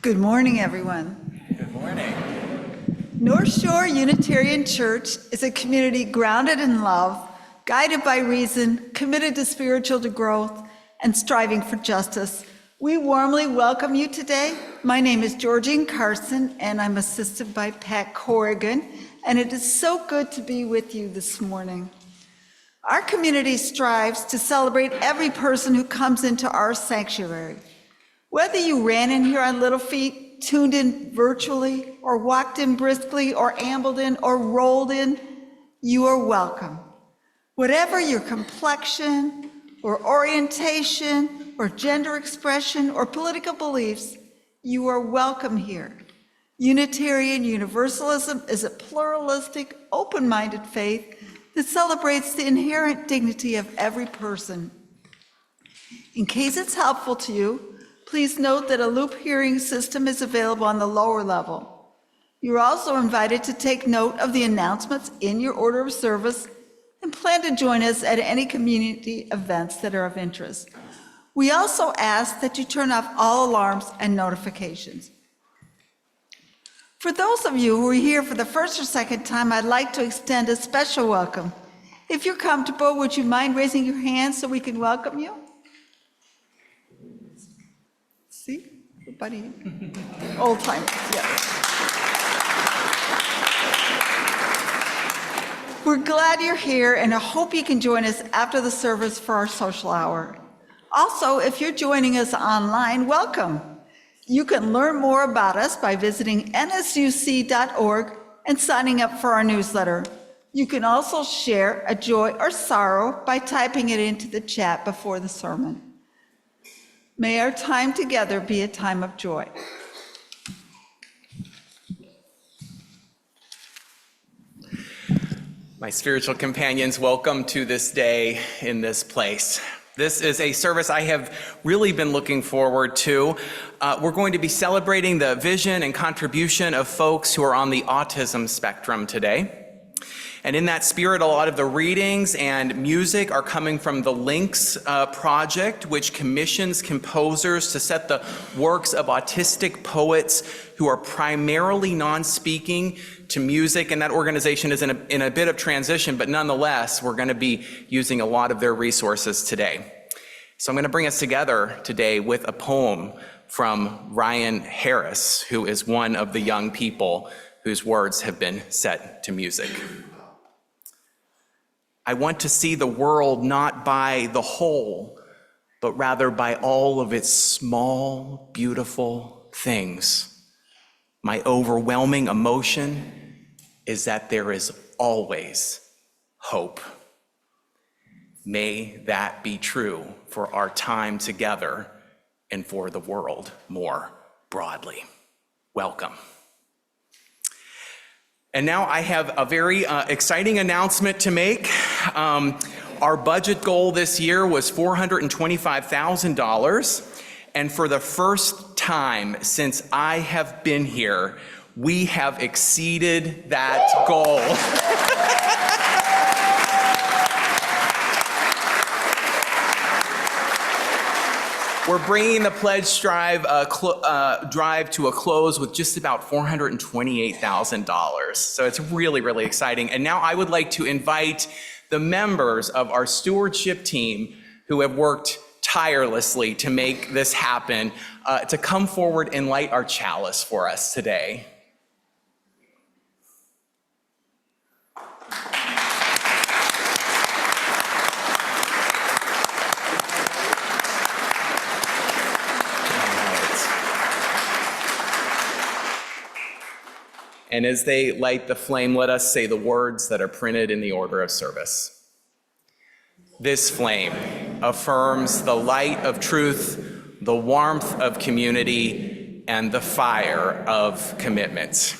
Good morning, everyone. Good morning. North Shore Unitarian Church is a community grounded in love, guided by reason, committed to spiritual growth, and striving for justice. We warmly welcome you today. My name is Georgine Carson, and I'm assisted by Pat Corrigan, and it is so good to be with you this morning. Our community strives to celebrate every person who comes into our sanctuary. Whether you ran in here on little feet, tuned in virtually, or walked in briskly, or ambled in, or rolled in, you are welcome. Whatever your complexion, or orientation, or gender expression, or political beliefs, you are welcome here. Unitarian Universalism is a pluralistic, open-minded faith that celebrates the inherent dignity of every person. In case it's helpful to you, please note that a loop hearing system is available on the lower level. You're also invited to take note of the announcements in your order of service and plan to join us at any community events that are of interest. We also ask that you turn off all alarms and notifications. For those of you who are here for the first or second time, I'd like to extend a special welcome. If you're comfortable, would you mind raising your hand so we can welcome you? See, everybody, old timers, yes. We're glad you're here, and I hope you can join us after the service for our social hour. Also, if you're joining us online, welcome. You can learn more about us by visiting nsuc.org and signing up for our newsletter. You can also share a joy or sorrow by typing it into the chat before the sermon. May our time together be a time of joy. My spiritual companions, welcome to this day in this place. This is a service I have really been looking forward to. We're going to be celebrating the vision and contribution of folks who are on the autism spectrum today. And in that spirit, a lot of the readings and music are coming from the Links project, which commissions composers to set the works of autistic poets who are primarily non-speaking to music. And that organization is in a bit of transition, but nonetheless, we're going to be using a lot of their resources today. So I'm going to bring us together today with a poem from Ryan Harris, who is one of the young people whose words have been set to music. I want to see the world not by the whole, but rather by all of its small, beautiful things. My overwhelming emotion is that there is always hope. May that be true for our time together and for the world more broadly. Welcome. And now I have a very exciting announcement to make. Our budget goal this year was $425,000. And for the first time since I have been here, we have exceeded that goal. We're bringing the pledge drive to a close with just about $428,000. So it's really, really exciting. And now I would like to invite the members of our stewardship team who have worked tirelessly to make this happen to come forward and light our chalice for us today. And as they light the flame, let us say the words that are printed in the order of service. This flame affirms the light of truth, the warmth of community, and the fire of commitment.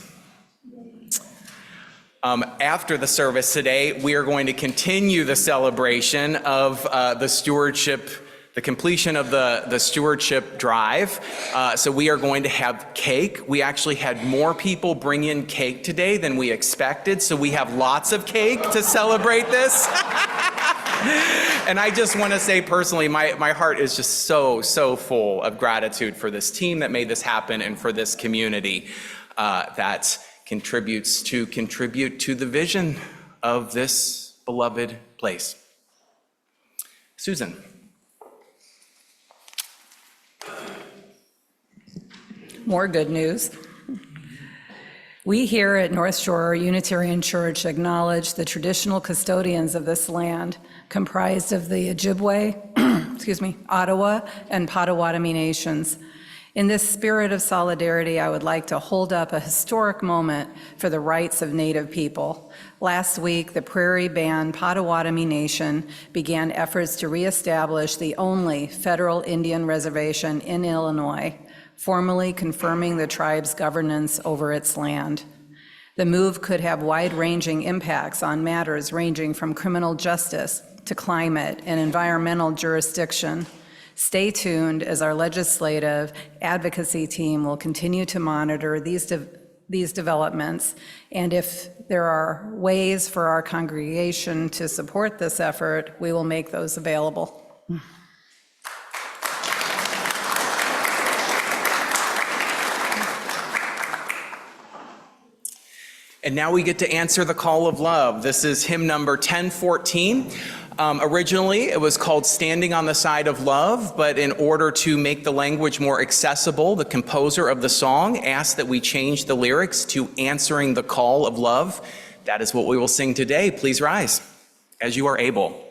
After the service today, we are going to continue the celebration of the completion of the stewardship drive. So we are going to have cake. We actually had more people bring in cake today than we expected, so we have lots of cake to celebrate this. And I just want to say personally, my heart is just so full of gratitude for this team that made this happen and for this community that contributes to the vision of this beloved place. Susan. More good news. We here at North Shore Unitarian Church acknowledge the traditional custodians of this land, comprised of the Ojibwe, Ottawa, and Potawatomi nations. In this spirit of solidarity, I would like to hold up a historic moment for the rights of Native people. Last week, the Prairie Band Potawatomi Nation began efforts to reestablish the only federal Indian reservation in Illinois, formally confirming the tribe's governance over its land. The move could have wide-ranging impacts on matters ranging from criminal justice to climate and environmental jurisdiction. Stay tuned as our legislative advocacy team will continue to monitor these developments, and if there are ways for our congregation to support this effort, we will make those available. And now we get to answer the call of love. This is hymn number 1014. Originally, it was called Standing on the Side of Love, but in order to make the language more accessible, the composer of the song asked that we change the lyrics to Answering the Call of Love. That is what we will sing today. Please rise as you are able.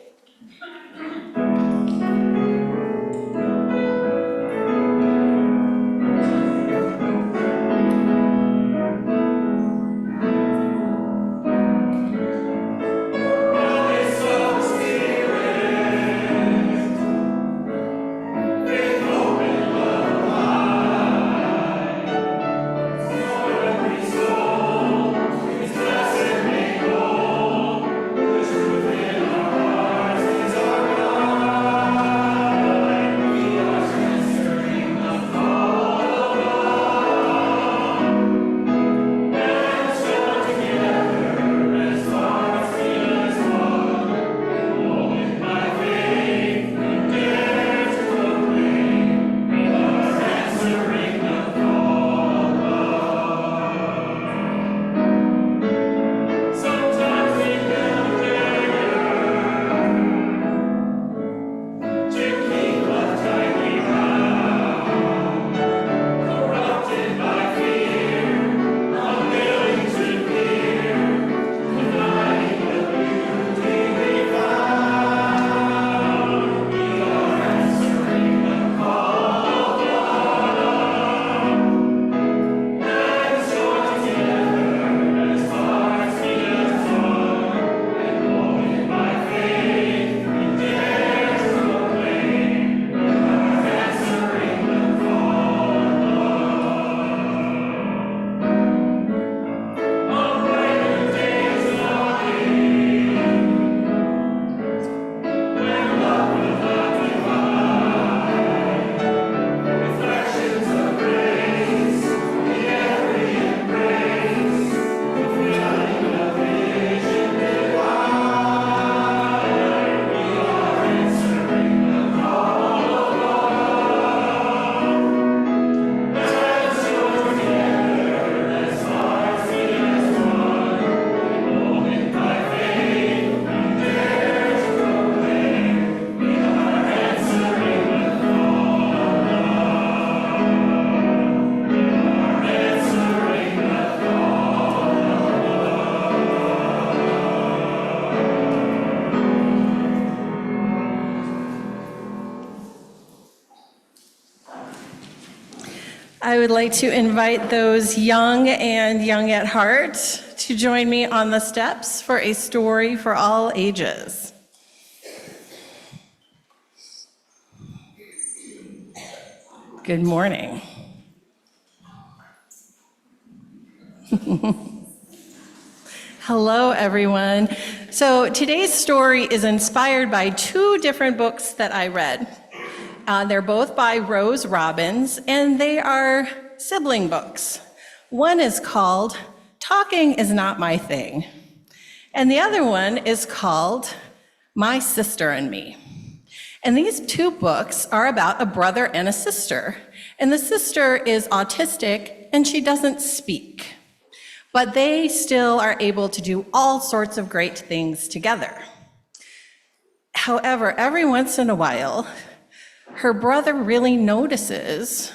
I would like to invite those young and young at heart to join me on the steps for a story for all ages. Good morning. Hello, everyone. So today's story is inspired by two different books that I read. They're both by Rose Robbins, and they are sibling books. One is called Talking is Not My Thing, and the other one is called My Sister and Me. And these two books are about a brother and a sister. And the sister is autistic and she doesn't speak. But they still are able to do all sorts of great things together. However, every once in a while, her brother really notices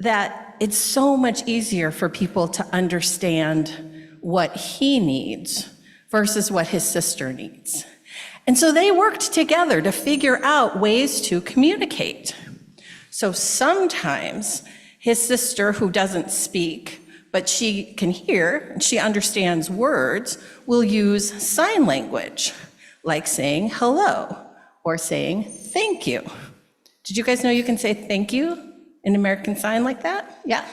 that it's so much easier for people to understand what he needs versus what his sister needs. And so they worked together to figure out ways to communicate. So sometimes his sister, who doesn't speak, but she can hear and she understands words, will use sign language, like saying hello or saying thank you. Did you guys know you can say thank you in American Sign like that? Yeah.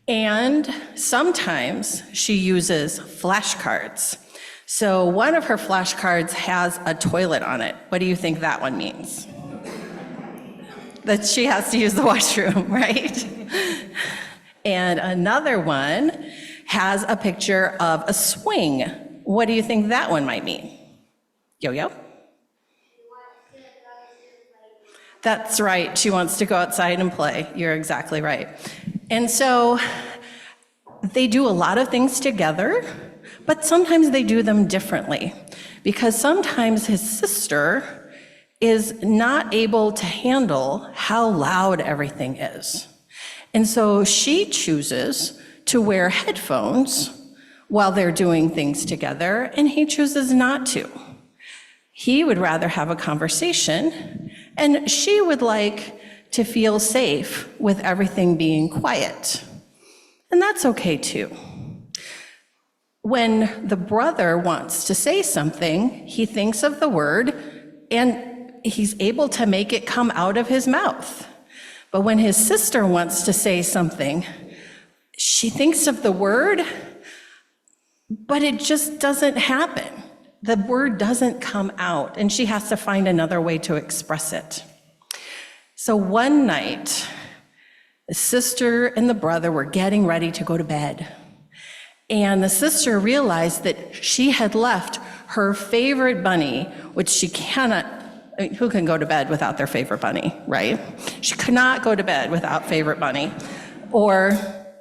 And sometimes she uses flashcards. So one of her flashcards has a toilet on it. What do you think that one means? That she has to use the washroom, right? And another one has a picture of a swing. What do you think that one might mean? Yo-yo? That's right, she wants to go outside and play. You're exactly right. And so they do a lot of things together, but sometimes they do them differently, because sometimes his sister is not able to handle how loud everything is. And so she chooses to wear headphones while they're doing things together, and he chooses not to. He would rather have a conversation, and she would like to feel safe with everything being quiet. And that's okay too. When the brother wants to say something, he thinks of the word and he's able to make it come out of his mouth. But when his sister wants to say something, she thinks of the word, but it just doesn't happen. The word doesn't come out, and she has to find another way to express it. So one night, the sister and the brother were getting ready to go to bed. And the sister realized that she had left her favorite bunny, which she cannot, I mean, who can go to bed without their favorite bunny, right? She could not go to bed without favorite bunny, or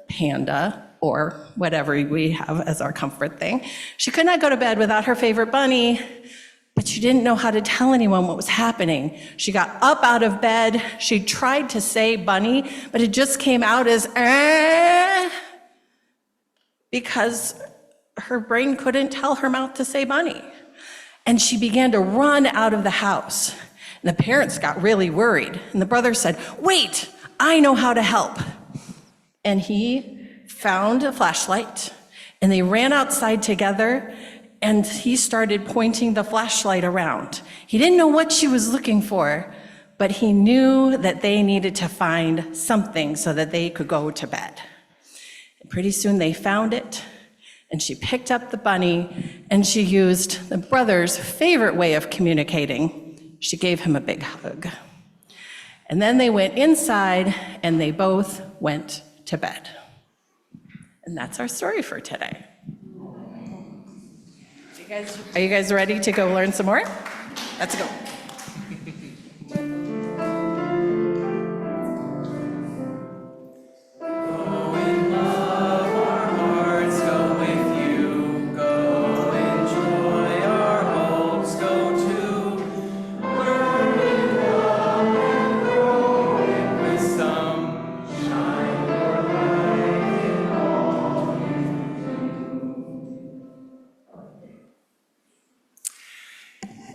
panda, or whatever we have as our comfort thing. She could not go to bed without her favorite bunny, but she didn't know how to tell anyone what was happening. She got up out of bed, she tried to say bunny, but it just came out as because her brain couldn't tell her mouth to say bunny. And she began to run out of the house. And the parents got really worried. And the brother said, "Wait, I know how to help." And he found a flashlight, and they ran outside together, and he started pointing the flashlight around. He didn't know what she was looking for, but he knew that they needed to find something so that they could go to bed. And pretty soon they found it, and she picked up the bunny, and she used the brother's favorite way of communicating. She gave him a big hug. And then they went inside, and they both went to bed. And that's our story for today. Are you guys ready to go learn some more? Let's go.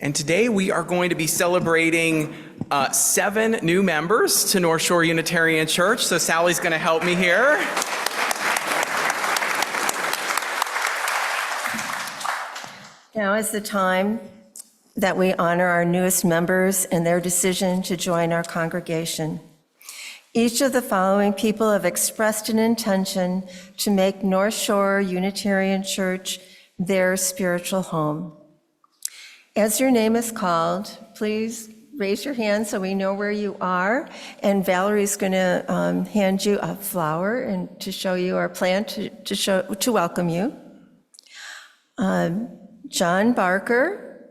And today we are going to be celebrating 7 new members to North Shore Unitarian Church. So Sally's going to help me here. Now is the time that we honor our newest members and their decision to join our congregation. Each of the following people have expressed an intention to make North Shore Unitarian Church their spiritual home. As your name is called, please raise your hand so we know where you are. And Valerie's going to hand you a flower and to show you our plan to welcome you. John Barker.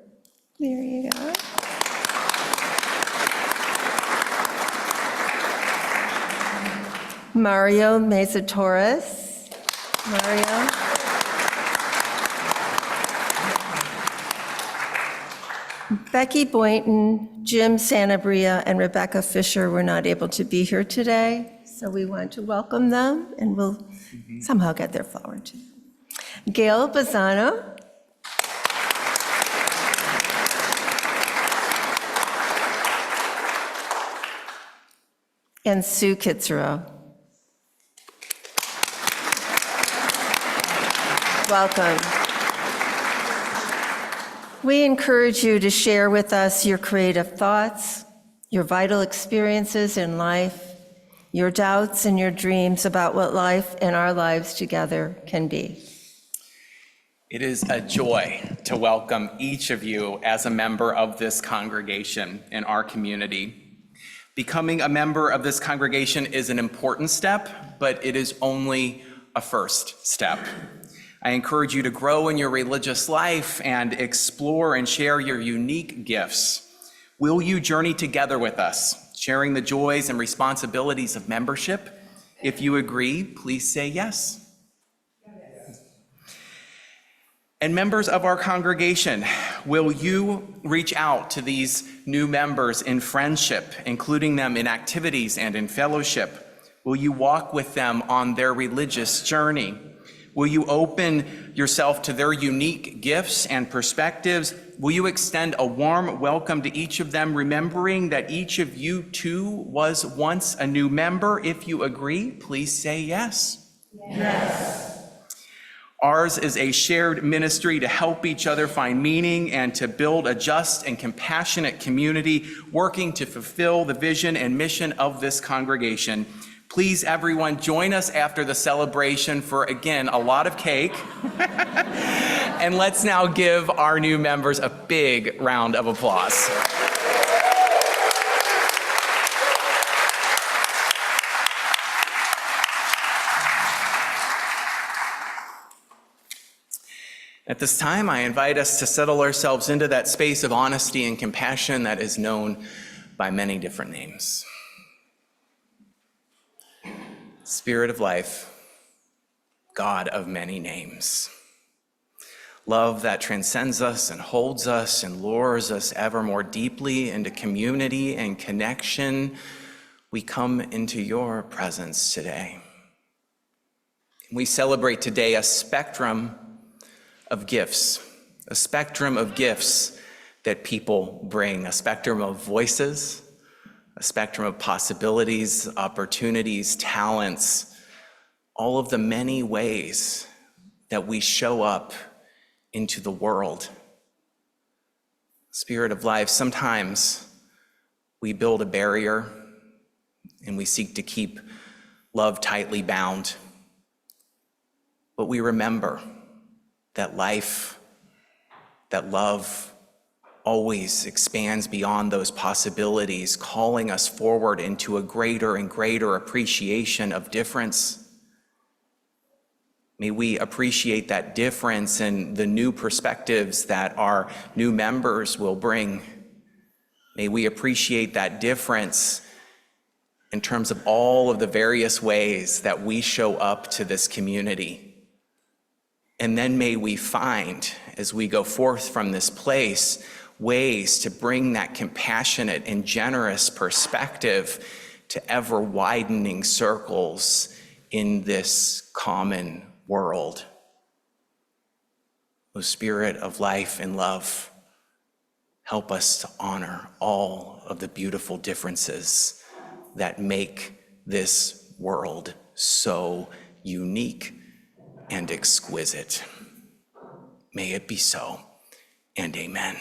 There you go. Mario Meza-Torres. Mario. Becky Boynton, Jim Sanabria, and Rebecca Fisher were not able to be here today, so we want to welcome them, and we'll somehow get their flower to them. Gail Bazzano. And Sue Kitzrow. Welcome. We encourage you to share with us your creative thoughts, your vital experiences in life, your doubts and your dreams about what life and our lives together can be. It is a joy to welcome each of you as a member of this congregation in our community. Becoming a member of this congregation is an important step, but it is only a first step. I encourage you to grow in your religious life and explore and share your unique gifts. Will you journey together with us, sharing the joys and responsibilities of membership? If you agree, please say yes. And members of our congregation, will you reach out to these new members in friendship, including them in activities and in fellowship? Will you walk with them on their religious journey? Will you open yourself to their unique gifts and perspectives? Will you extend a warm welcome to each of them, remembering that each of you too was once a new member? If you agree, please say yes. Yes. Ours is a shared ministry to help each other find meaning and to build a just and compassionate community, working to fulfill the vision and mission of this congregation. Please, everyone, join us after the celebration for, again, a lot of cake. And let's now give our new members a big round of applause. At this time, I invite us to settle ourselves into that space of honesty and compassion that is known by many different names. Spirit of life, God of many names. Love that transcends us and holds us and lures us ever more deeply into community and connection. We come into your presence today. We celebrate today a spectrum of gifts that people bring, a spectrum of voices, a spectrum of possibilities, opportunities, talents, all of the many ways that we show up into the world. Spirit of life, sometimes we build a barrier and we seek to keep love tightly bound, but we remember that life, that love always expands beyond those possibilities, calling us forward into a greater and greater appreciation of difference. May we appreciate that difference and the new perspectives that our new members will bring. May we appreciate that difference in terms of all of the various ways that we show up to this community. And then may we find, as we go forth from this place, ways to bring that compassionate and generous perspective to ever widening circles in this common world. O Spirit of life and love, help us to honor all of the beautiful differences that make this world so unique and exquisite. May it be so, and amen.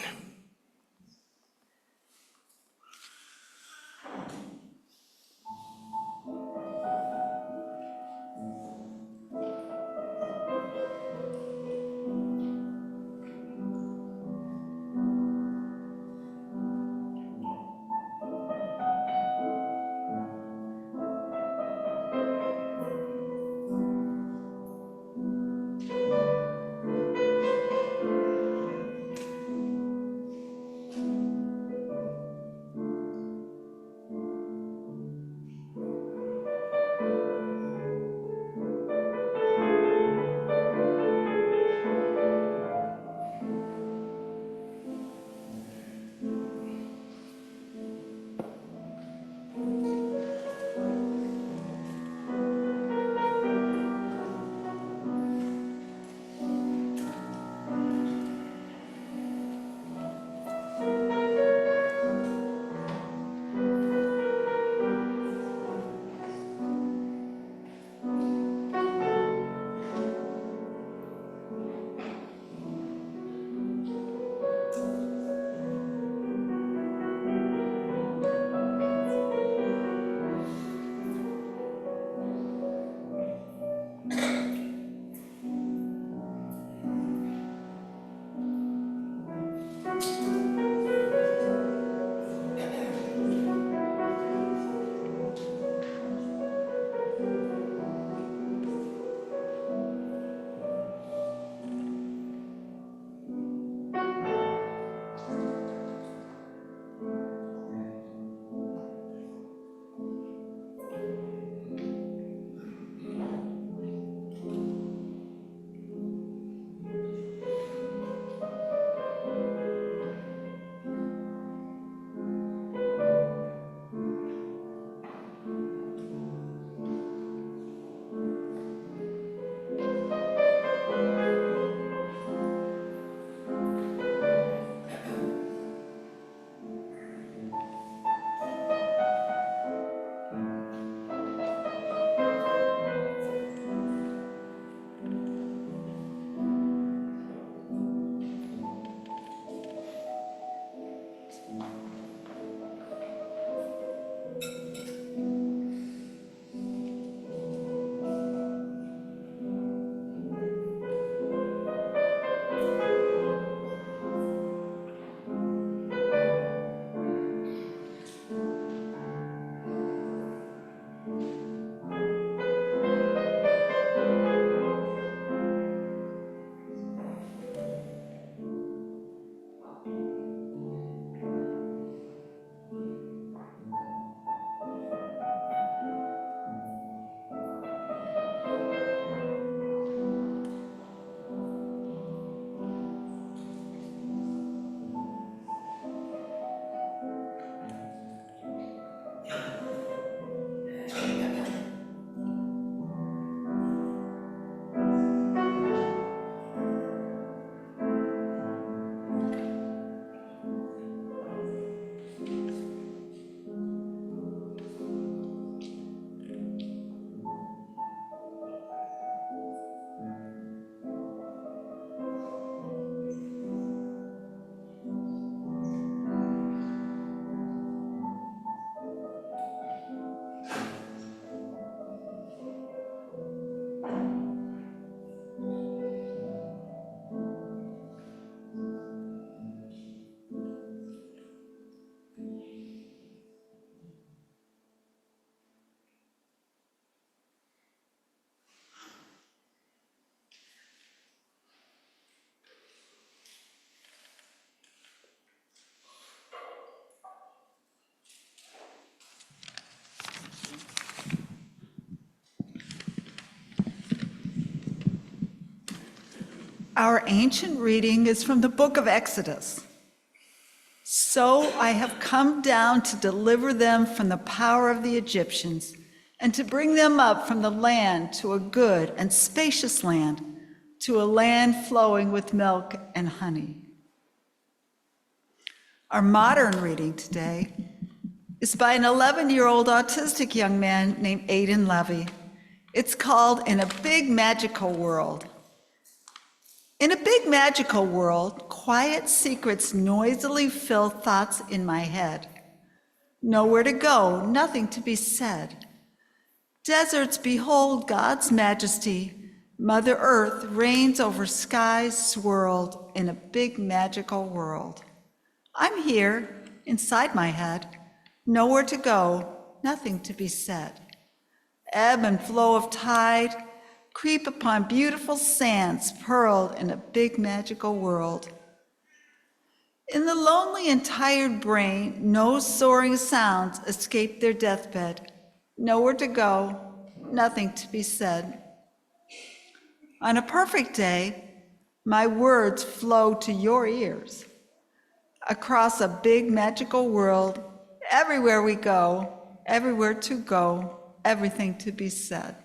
Our ancient reading is from the book of Exodus. So I have come down to deliver them from the power of the Egyptians and to bring them up from the land to a good and spacious land, to a land flowing with milk and honey. Our modern reading today is by an 11-year-old autistic young man named Aidan Levy. It's called In a Big Magical World. In a big magical world, quiet secrets noisily fill thoughts in my head. Nowhere to go, nothing to be said. Deserts behold God's majesty. Mother Earth reigns over skies swirled in a big magical world. I'm here, inside my head. Nowhere to go, nothing to be said. Ebb and flow of tide creep upon beautiful sands pearled in a big magical world. In the lonely and tired brain, no soaring sounds escape their deathbed. Nowhere to go, nothing to be said. On a perfect day, my words flow to your ears. Across a big magical world, everywhere we go, everywhere to go, everything to be said.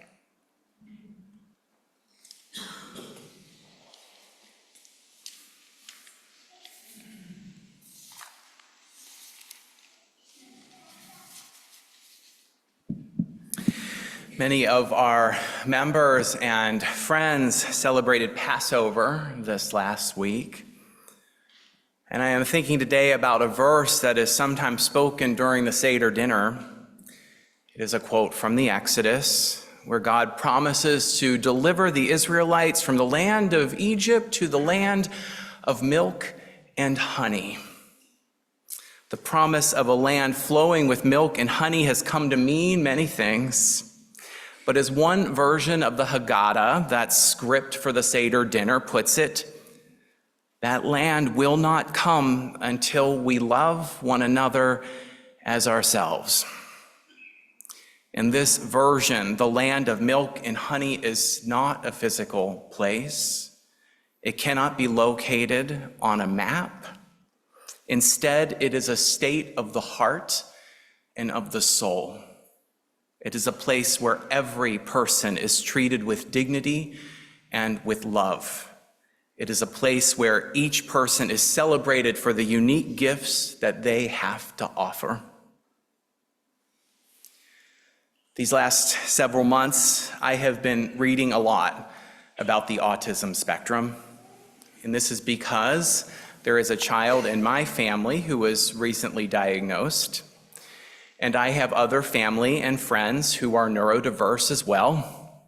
Many of our members and friends celebrated Passover this last week. And I am thinking today about a verse that is sometimes spoken during the Seder dinner. It is a quote from the Exodus, where God promises to deliver the Israelites from the land of Egypt to the land of milk and honey. The promise of a land flowing with milk and honey has come to mean many things. But as one version of the Haggadah, that script for the Seder dinner, puts it, that land will not come until we love one another as ourselves. In this version, the land of milk and honey is not a physical place. It cannot be located on a map. Instead, it is a state of the heart and of the soul. It is a place where every person is treated with dignity and with love. It is a place where each person is celebrated for the unique gifts that they have to offer. These last several months, I have been reading a lot about the autism spectrum. And this is because there is a child in my family who was recently diagnosed. And I have other family and friends who are neurodiverse as well.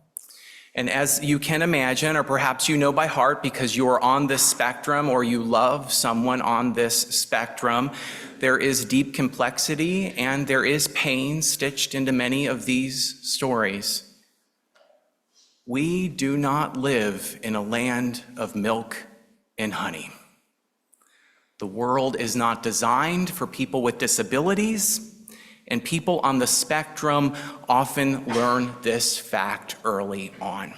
And as you can imagine, or perhaps you know by heart because you are on this spectrum or you love someone on this spectrum, there is deep complexity and there is pain stitched into many of these stories. We do not live in a land of milk and honey. The world is not designed for people with disabilities. And people on the spectrum often learn this fact early on.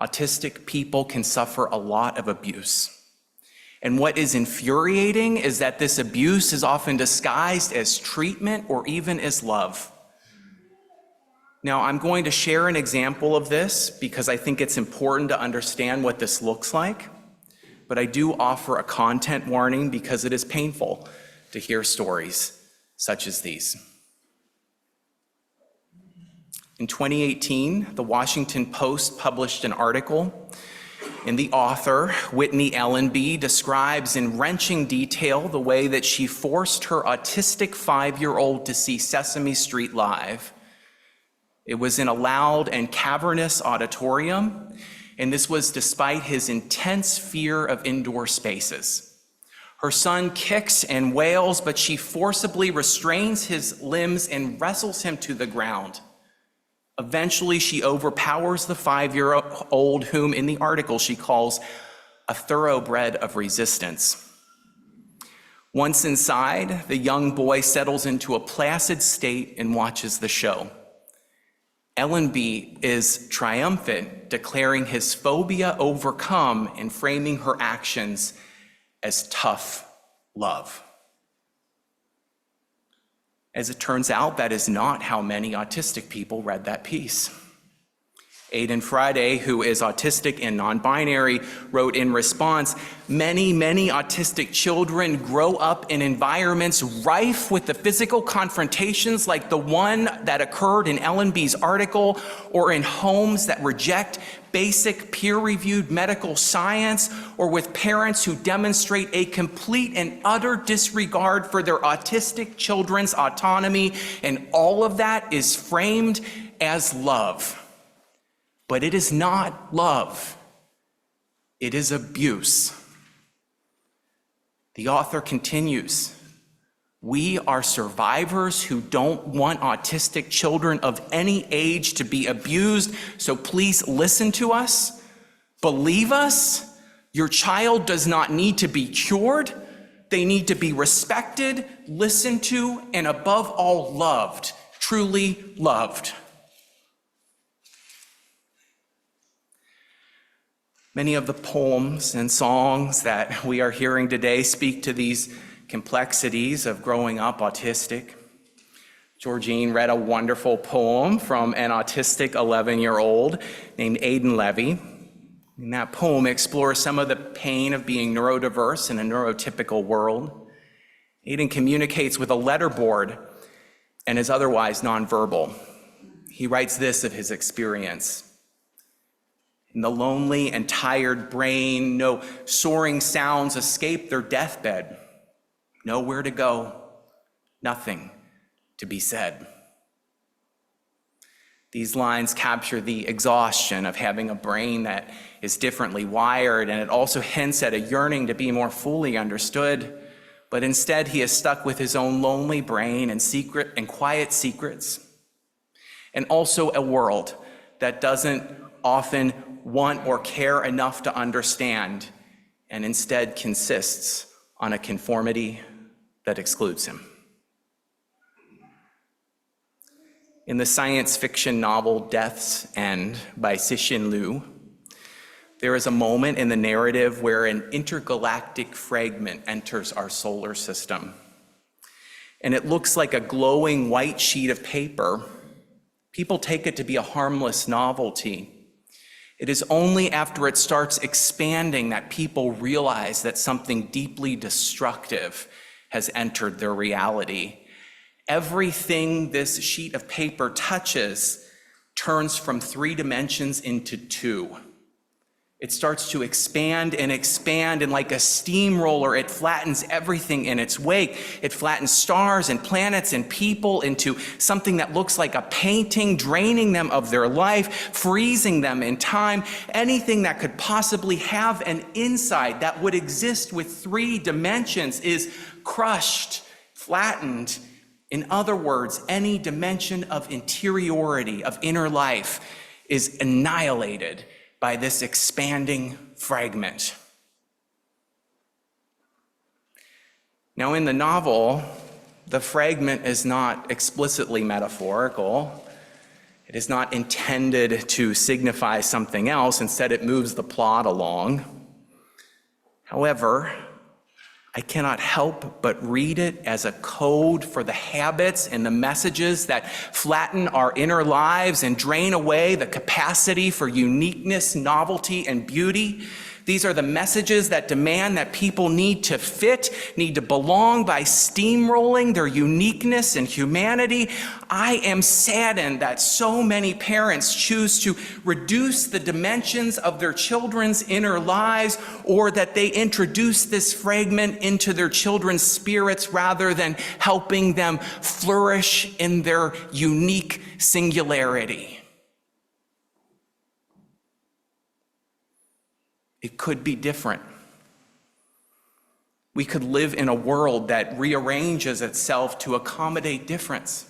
Autistic people can suffer a lot of abuse. And what is infuriating is that this abuse is often disguised as treatment or even as love. Now, I'm going to share an example of this because I think it's important to understand what this looks like. But I do offer a content warning because it is painful to hear stories such as these. In 2018, the Washington Post published an article, and the author, Whitney Ellenby, describes in wrenching detail the way that she forced her autistic 5-year-old to see Sesame Street live. It was in a loud and cavernous auditorium, and this was despite his intense fear of indoor spaces. Her son kicks and wails, but she forcibly restrains his limbs and wrestles him to the ground. Eventually, she overpowers the 5-year-old, whom in the article she calls a thoroughbred of resistance. Once inside, the young boy settles into a placid state and watches the show. Ellenby is triumphant, declaring his phobia overcome and framing her actions as tough love. As it turns out, that is not how many autistic people read that piece. Aiden Friday, who is autistic and non-binary, wrote in response, many autistic children grow up in environments rife with the physical confrontations like the one that occurred in Ellenby's article, or in homes that reject basic peer-reviewed medical science, or with parents who demonstrate a complete and utter disregard for their autistic children's autonomy, and all of that is framed as love. But it is not love. It is abuse. The author continues, we are survivors who don't want autistic children of any age to be abused, so please listen to us, believe us. Your child does not need to be cured. They need to be respected, listened to, and above all, loved, truly loved. Many of the poems and songs that we are hearing today speak to these complexities of growing up autistic. Georgine read a wonderful poem from an autistic 11-year-old named Aiden Levy. And that poem explores some of the pain of being neurodiverse in a neurotypical world. Aiden communicates with a letterboard and is otherwise nonverbal. He writes this of his experience. In the lonely and tired brain, no soaring sounds escape their deathbed. Nowhere to go, nothing to be said. These lines capture the exhaustion of having a brain that is differently wired, and it also hints at a yearning to be more fully understood. But instead, he is stuck with his own lonely brain and secret and quiet secrets, and also a world that doesn't often want or care enough to understand, and instead consists on a conformity that excludes him. In the science fiction novel Death's End by Cixin Liu, there is a moment in the narrative where an intergalactic fragment enters our solar system. And it looks like a glowing white sheet of paper. People take it to be a harmless novelty. It is only after it starts expanding that people realize that something deeply destructive has entered their reality. Everything this sheet of paper touches turns from 3 dimensions into 2. It starts to expand, and like a steamroller, it flattens everything in its wake. It flattens stars and planets and people into something that looks like a painting, draining them of their life, freezing them in time. Anything that could possibly have an inside that would exist with 3 dimensions is crushed, flattened. In other words, any dimension of interiority, of inner life, is annihilated by this expanding fragment. Now, in the novel, the fragment is not explicitly metaphorical. It is not intended to signify something else. Instead, it moves the plot along. However, I cannot help but read it as a code for the habits and the messages that flatten our inner lives and drain away the capacity for uniqueness, novelty, and beauty. These are the messages that demand that people need to fit, need to belong by steamrolling their uniqueness and humanity. I am saddened that so many parents choose to reduce the dimensions of their children's inner lives, or that they introduce this fragment into their children's spirits rather than helping them flourish in their unique singularity. It could be different. We could live in a world that rearranges itself to accommodate difference,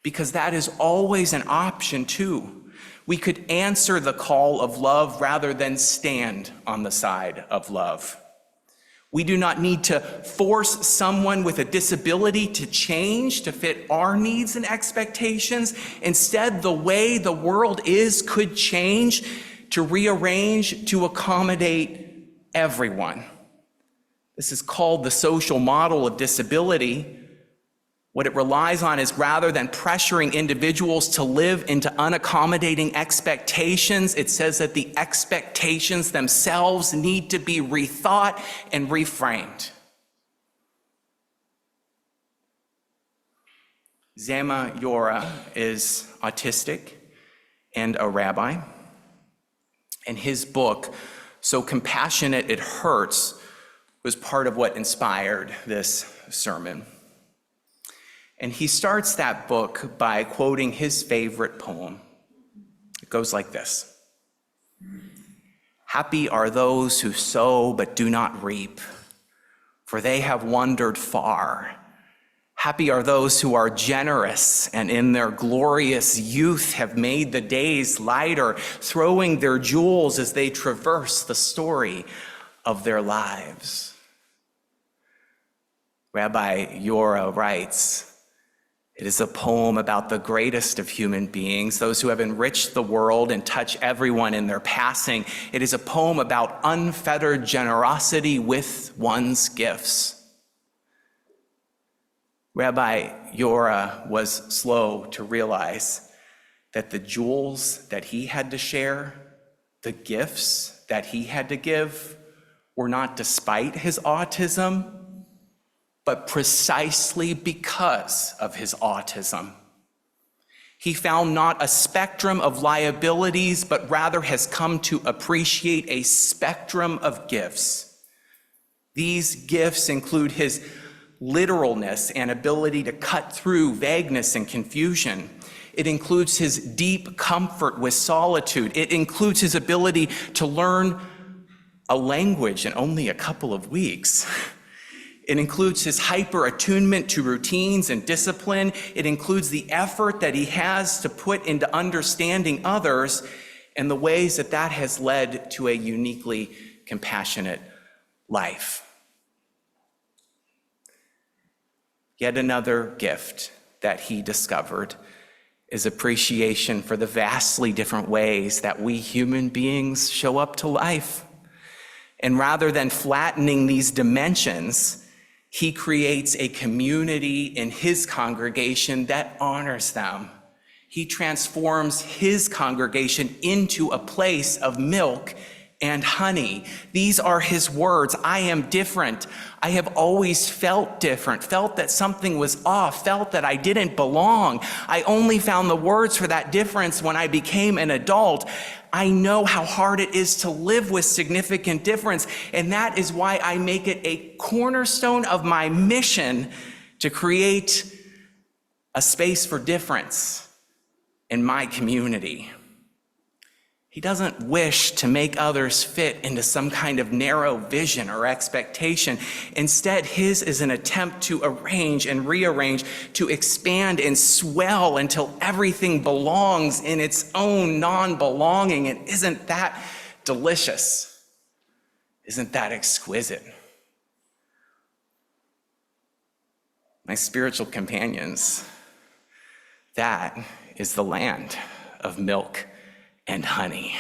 because that is always an option too. We could answer the call of love rather than stand on the side of love. We do not need to force someone with a disability to change to fit our needs and expectations. Instead, the way the world is could change to rearrange to accommodate everyone. This is called the social model of disability. What it relies on is, rather than pressuring individuals to live into unaccommodating expectations, it says that the expectations themselves need to be rethought and reframed. Zama Yora is autistic and a rabbi, and his book, So Compassionate It Hurts, was part of what inspired this sermon. And he starts that book by quoting his favorite poem. It goes like this: "Happy are those who sow but do not reap, for they have wandered far. Happy are those who are generous and in their glorious youth have made the days lighter, throwing their jewels as they traverse the story of their lives." Rabbi Yora writes, "It is a poem about the greatest of human beings, those who have enriched the world and touch everyone in their passing. It is a poem about unfettered generosity with one's gifts." Rabbi Yora was slow to realize that the jewels that he had to share, the gifts that he had to give, were not despite his autism, but precisely because of his autism. He found not a spectrum of liabilities, but rather has come to appreciate a spectrum of gifts. These gifts include his literalness and ability to cut through vagueness and confusion. It includes his deep comfort with solitude. It includes his ability to learn a language in only a couple of weeks. It includes his hyper attunement to routines and discipline. It includes the effort that he has to put into understanding others and the ways that that has led to a uniquely compassionate life. Yet another gift that he discovered is appreciation for the vastly different ways that we human beings show up to life. And rather than flattening these dimensions, he creates a community in his congregation that honors them. He transforms his congregation into a place of milk and honey. These are his words. I am different. I have always felt different, felt that something was off, felt that I didn't belong. I only found the words for that difference when I became an adult. I know how hard it is to live with significant difference, and that is why I make it a cornerstone of my mission to create a space for difference in my community. He doesn't wish to make others fit into some kind of narrow vision or expectation. Instead, his is an attempt to arrange and rearrange, to expand and swell until everything belongs in its own non-belonging. And isn't that delicious? Isn't that exquisite? My spiritual companions, that is the land of milk and honey.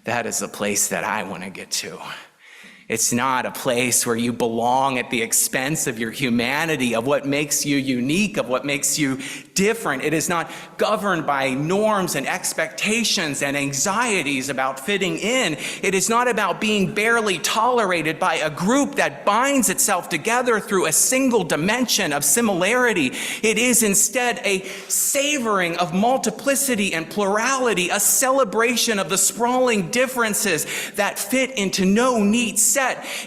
That is the place that I want to get to. It's not a place where you belong at the expense of your humanity, of what makes you unique, of what makes you different. It is not governed by norms and expectations and anxieties about fitting in. It is not about being barely tolerated by a group that binds itself together through a single dimension of similarity. It is instead a savoring of multiplicity and plurality, a celebration of the sprawling differences that fit into no neat set.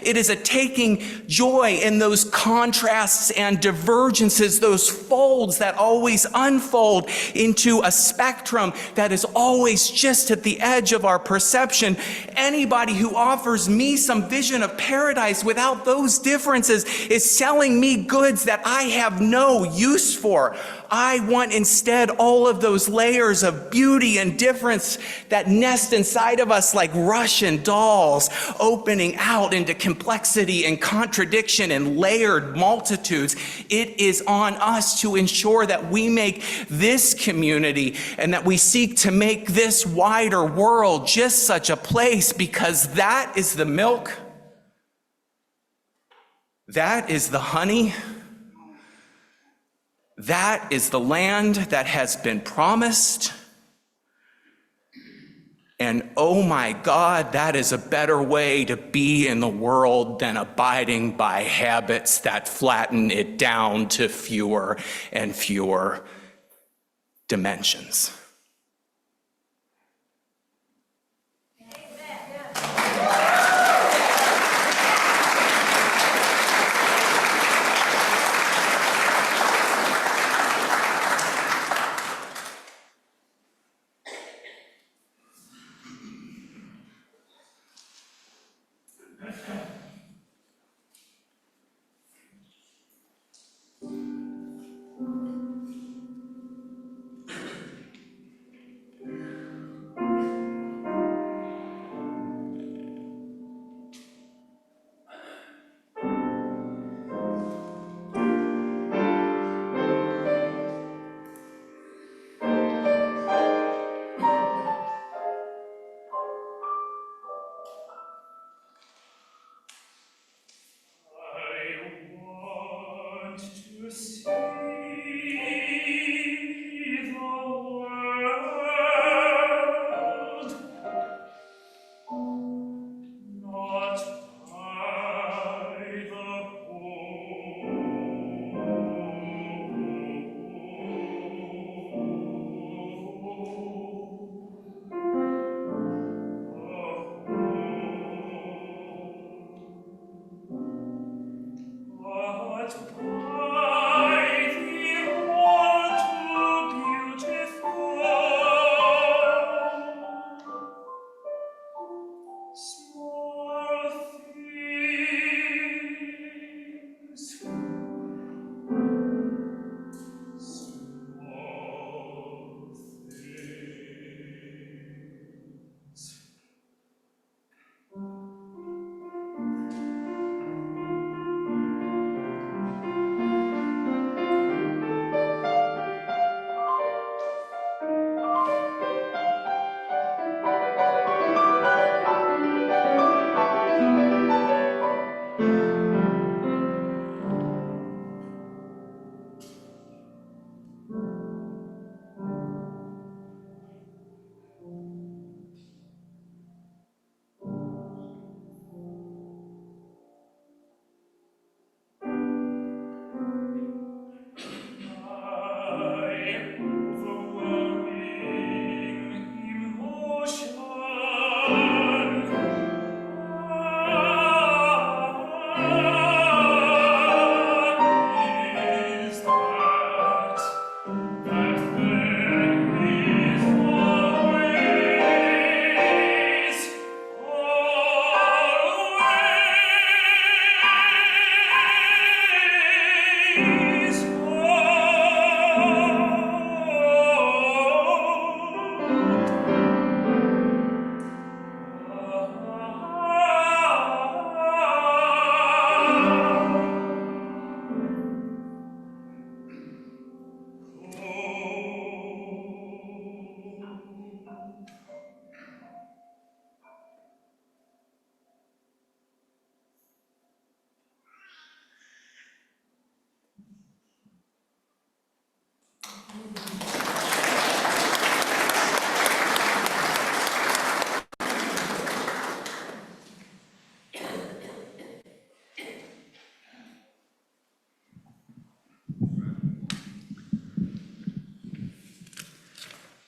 It is a taking joy in those contrasts and divergences, those folds that always unfold into a spectrum that is always just at the edge of our perception. Anybody who offers me some vision of paradise without those differences is selling me goods that I have no use for. I want instead all of those layers of beauty and difference that nest inside of us like Russian dolls, opening out into complexity and contradiction and layered multitudes. It is on us to ensure that we make this community and that we seek to make this wider world just such a place, because that is the milk, that is the honey, that is the land that has been promised. And oh my God, that is a better way to be in the world than abiding by habits that flatten it down to fewer and fewer dimensions.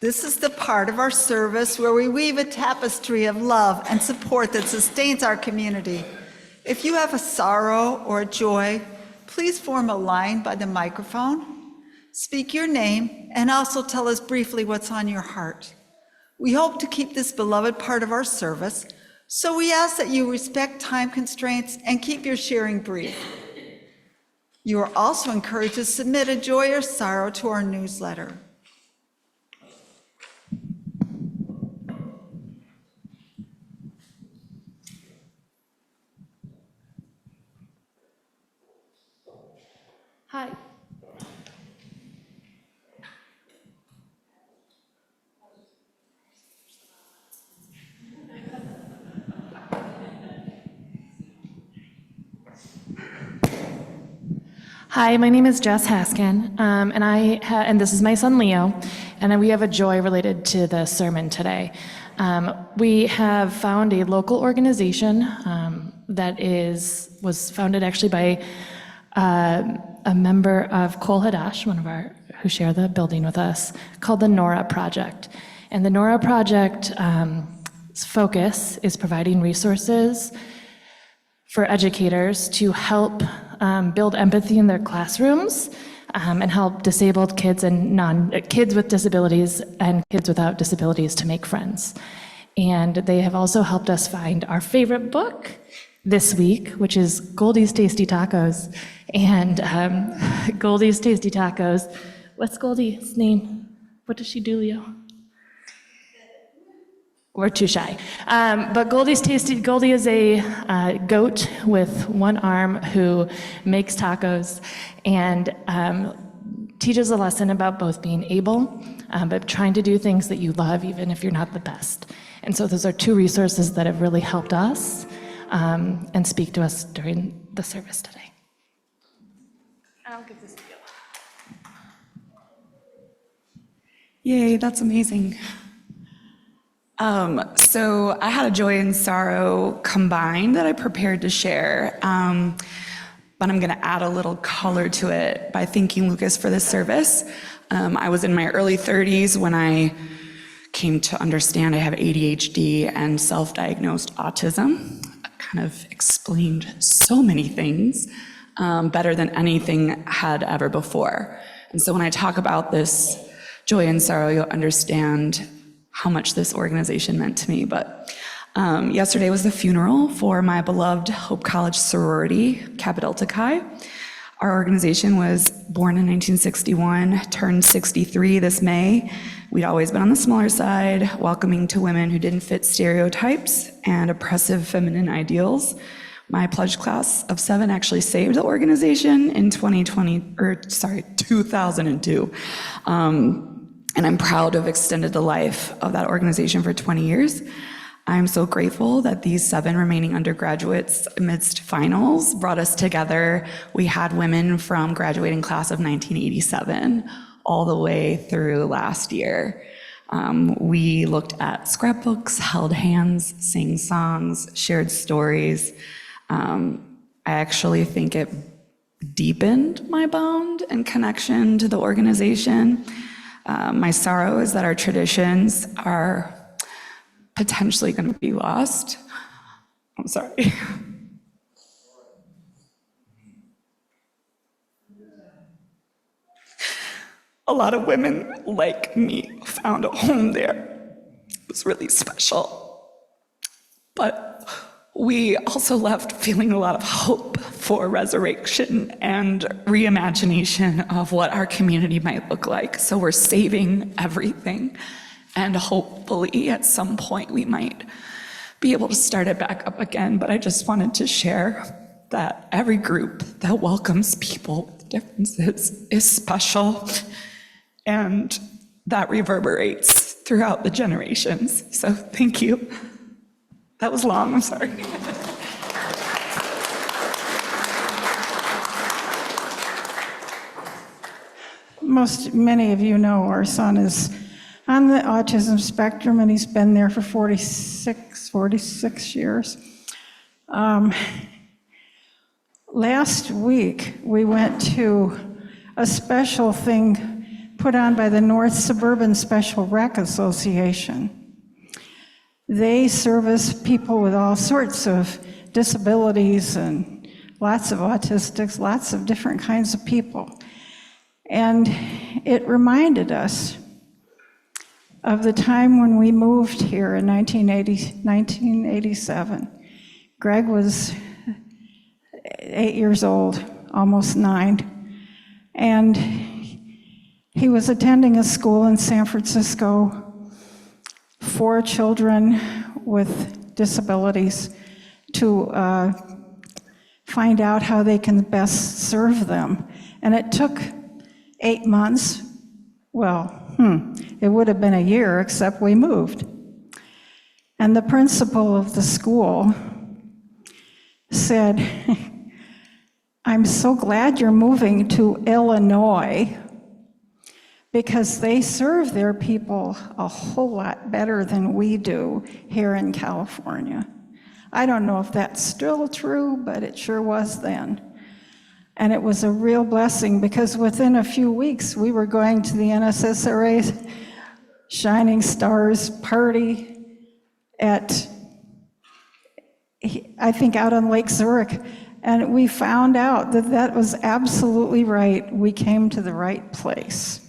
This is the part of our service where we weave a tapestry of love and support that sustains our community. If you have a sorrow or a joy, please form a line by the microphone, speak your name, and also tell us briefly what's on your heart. We hope to keep this beloved part of our service, so we ask that you respect time constraints and keep your sharing brief. You are also encouraged to submit a joy or sorrow to our newsletter. Hi. Hi, my name is Jess Haskin, and this is my son Leo, and we have a joy related to the sermon today. We have found a local organization that was founded actually by a member of Kol Hadash, who share the building with us, called the Nora Project. And the Nora Project's focus is providing resources for educators to help build empathy in their classrooms and help disabled kids and kids with disabilities and kids without disabilities to make friends. And they have also helped us find our favorite book this week, which is Goldie's Tasty Tacos. And Goldie's Tasty Tacos, what's Goldie's name? What does she do, Leo? We're too shy. But Goldie is a goat with one arm who makes tacos and teaches a lesson about both being able, but trying to do things that you love, even if you're not the best. And so those are two resources that have really helped us and speak to us during the service today. I'll give this to you. Yay, that's amazing. So I had a joy and sorrow combined that I prepared to share, but I'm going to add a little color to it by thanking Lucas for this service. I was in my early 30s when I came to understand I have ADHD and self-diagnosed autism. It kind of explained so many things better than anything had ever before. And so when I talk about this joy and sorrow, you'll understand how much this organization meant to me. But yesterday was the funeral for my beloved Hope College sorority, Kappa Delta Chi. Our organization was born in 1961, turned 63 this May. We'd always been on the smaller side, welcoming to women who didn't fit stereotypes and oppressive feminine ideals. My pledge class of 7 actually saved the organization in 2002. And I'm proud to have extended the life of that organization for 20 years. I'm so grateful that these 7 remaining undergraduates amidst finals brought us together. We had women from graduating class of 1987 all the way through last year. We looked at scrapbooks, held hands, sang songs, shared stories. I actually think it deepened my bond and connection to the organization. My sorrow is that our traditions are potentially going to be lost. I'm sorry. A lot of women like me found a home there. It was really special. But we also left feeling a lot of hope for resurrection and reimagination of what our community might look like. So we're saving everything, and hopefully at some point we might be able to start it back up again. But I just wanted to share that every group that welcomes people with differences is special, and that reverberates throughout the generations. So thank you. That was long, I'm sorry. Many of you know our son is on the autism spectrum, and he's been there for 46 years. Last week, we went to a special thing put on by the North Suburban Special Rec Association. They service people with all sorts of disabilities and lots of autistics, lots of different kinds of people. And it reminded us of the time when we moved here in 1987. Greg was 8 years old, almost 9. And he was attending a school in San Francisco for children with disabilities to find out how they can best serve them. And it took 8 months. Well, it would have been a year, except we moved. And the principal of the school said, I'm so glad you're moving to Illinois, because they serve their people a whole lot better than we do here in California. I don't know if that's still true, but it sure was then. And it was a real blessing, because within a few weeks, we were going to the NSSRA Shining Stars party at, I think, out on Lake Zurich. And we found out that that was absolutely right. We came to the right place.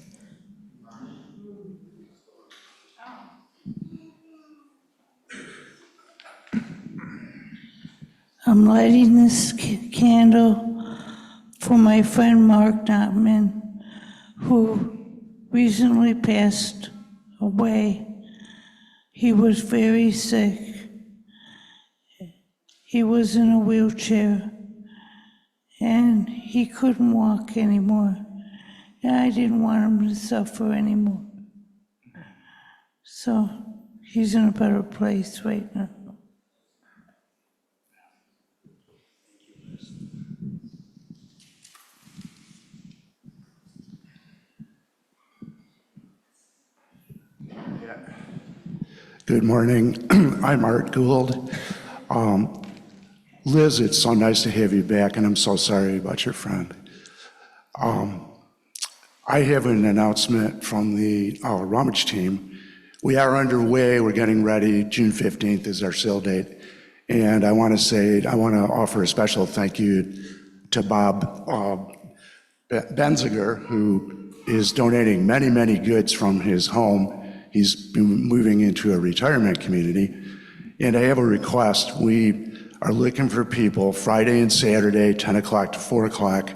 I'm lighting this candle for my friend Mark Notman, who recently passed away. He was very sick. He was in a wheelchair, and he couldn't walk anymore. And I didn't want him to suffer anymore. So he's in a better place right now. Good morning. I'm Art Gould. Liz, it's so nice to have you back, and I'm so sorry about your friend. I have an announcement from the Rummage team. We are underway. We're getting ready. June 15th is our sale date. And I want to offer a special thank you to Bob Benziger, who is donating many, many goods from his home. He's been moving into a retirement community. And I have a request. We are looking for people Friday and Saturday, 10 o'clock to 4 o'clock,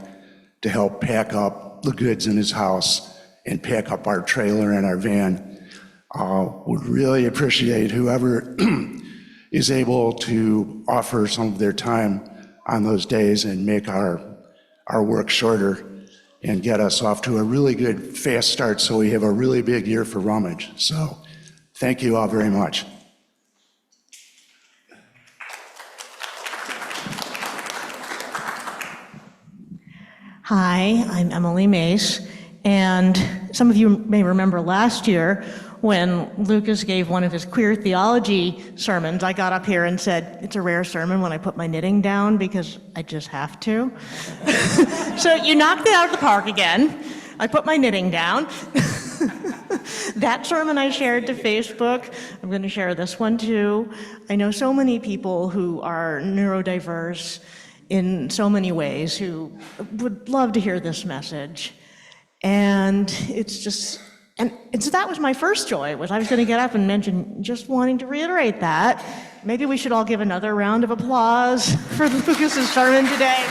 to help pack up the goods in his house and pack up our trailer and our van. Would really appreciate whoever is able to offer some of their time on those days and make our work shorter and get us off to a really good, fast start, so we have a really big year for Rummage. So thank you all very much. Hi, I'm Emily Mace, and some of you may remember last year when Lucas gave one of his queer theology sermons. I got up here and said, it's a rare sermon when I put my knitting down because I just have to. So you knocked it out of the park again. I put my knitting down. That sermon I shared to Facebook. I'm going to share this one too. I know so many people who are neurodiverse in so many ways who would love to hear this message. And it's just, and so that was my first joy, was I was going to get up and mention, just wanting to reiterate that. Maybe we should all give another round of applause for Lucas's sermon today.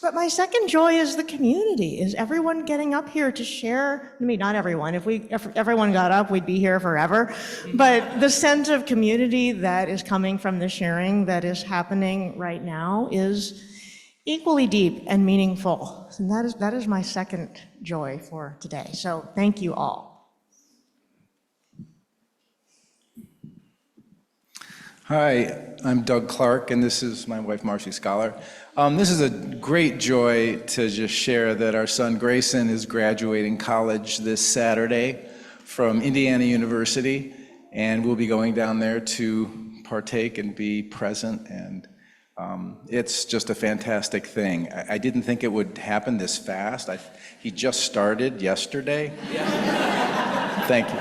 But my second joy is the community, is everyone getting up here to share. I mean, not everyone. If everyone got up, we'd be here forever. But the sense of community that is coming from the sharing that is happening right now is equally deep and meaningful. And that is my second joy for today. So thank you all. Hi, I'm Doug Clark, and this is my wife, Marcy Scholar. This is a great joy to just share that our son Grayson is graduating college this Saturday from Indiana University, and we'll be going down there to partake and be present, and it's just a fantastic thing. I didn't think it would happen this fast. He just started yesterday. Thank you.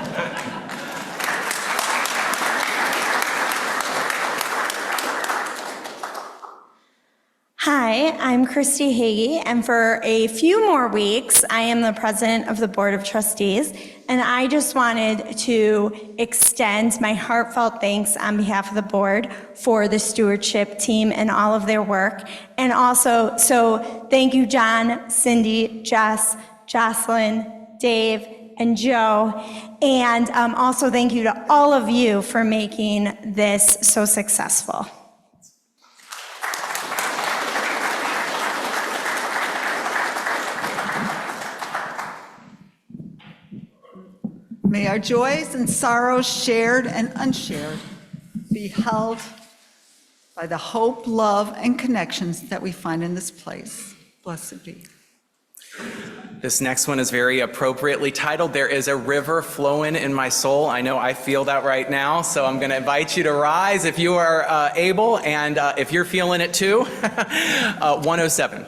Hi, I'm Christy Hagee, and for a few more weeks, I am the president of the Board of Trustees, and I just wanted to extend my heartfelt thanks on behalf of the board for the stewardship team and all of their work. And also, so thank you, John, Cindy, Jess, Jocelyn, Dave, and Joe, and also thank you to all of you for making this so successful. May our joys and sorrows, shared and unshared, be held by the hope, love, and connections that we find in this place. Blessed be. This next one is very appropriately titled, There is a River Flowing in My Soul. I know I feel that right now, so I'm going to invite you to rise if you are able, and if you're feeling it too. 107.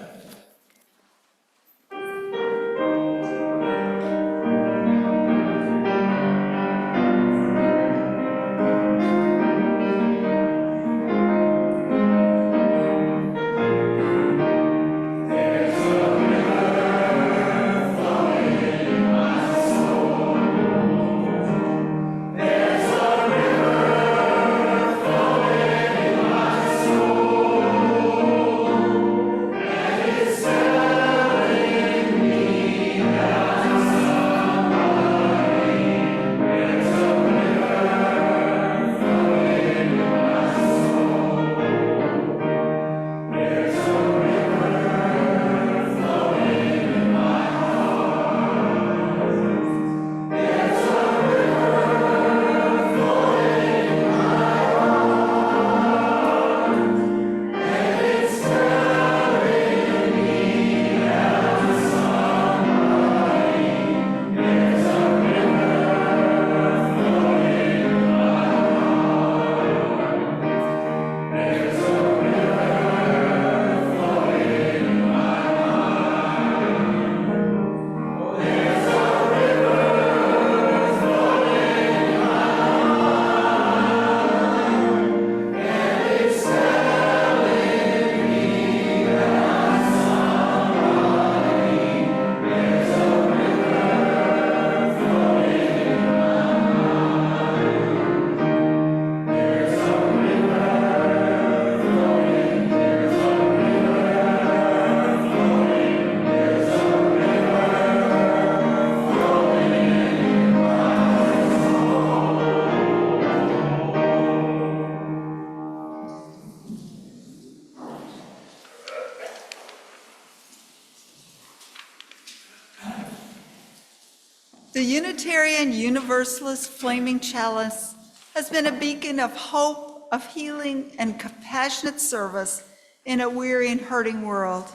The Unitarian Universalist Flaming Chalice has been a beacon of hope, of healing, and compassionate service in a weary and hurting world.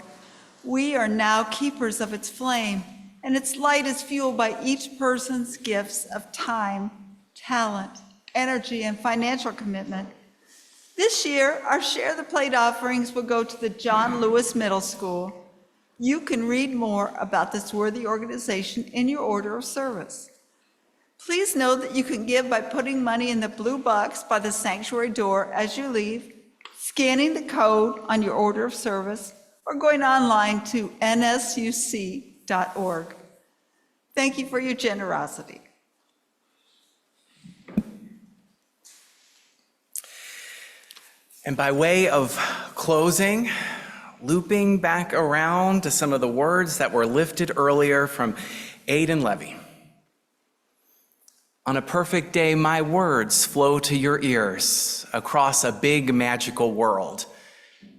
We are now keepers of its flame, and its light is fueled by each person's gifts of time, talent, energy, and financial commitment. This year, our Share the Plate offerings will go to the John Lewis Middle School. You can read more about this worthy organization in your order of service. Please know that you can give by putting money in the blue box by the sanctuary door as you leave, scanning the code on your order of service, or going online to nsuc.org. Thank you for your generosity. And by way of closing, looping back around to some of the words that were lifted earlier from Aidan Levy. On a perfect day, my words flow to your ears across a big magical world,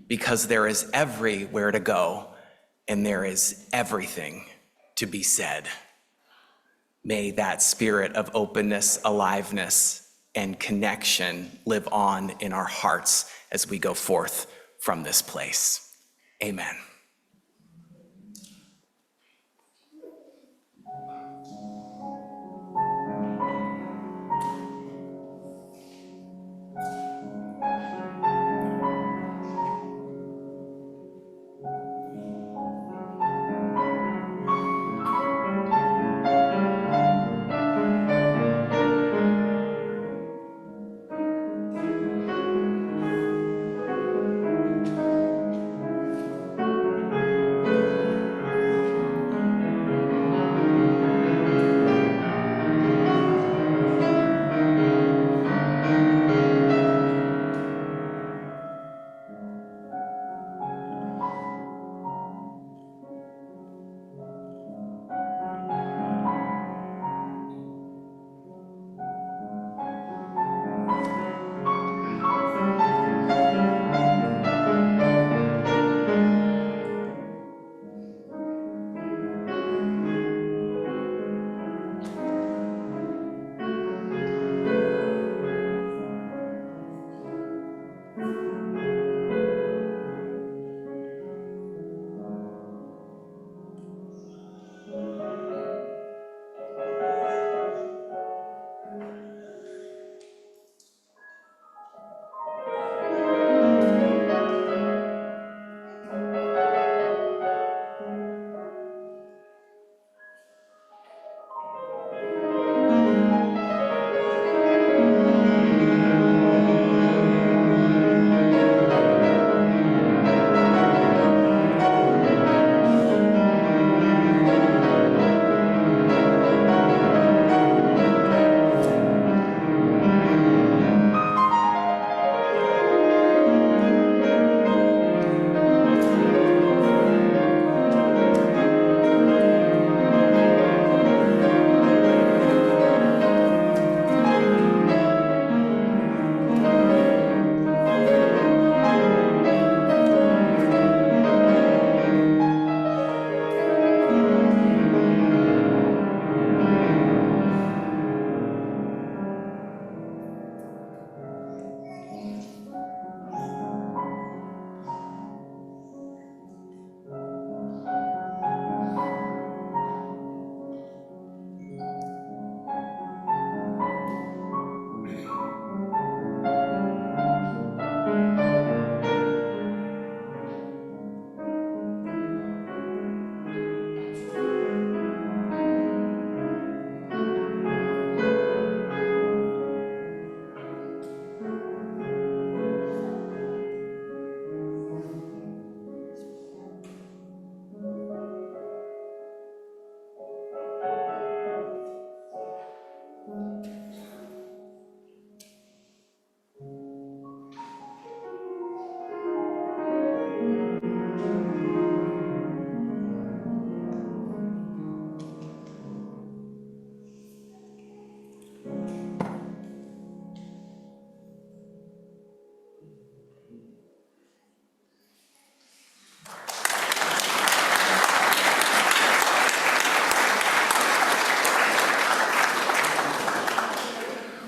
because there is everywhere to go and there is everything to be said. May that spirit of openness, aliveness, and connection live on in our hearts as we go forth from this place. Amen.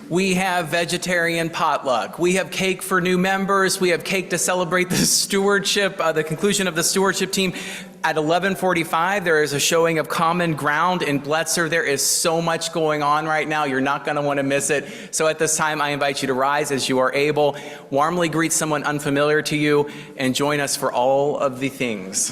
We have vegetarian potluck. We have cake for new members. We have cake to celebrate the stewardship, the conclusion of the stewardship team. At 11:45, there is a showing of Common Ground in Bletzer. There is so much going on right now. You're not going to want to miss it. So at this time, I invite you to rise as you are able, warmly greet someone unfamiliar to you, and join us for all of the things.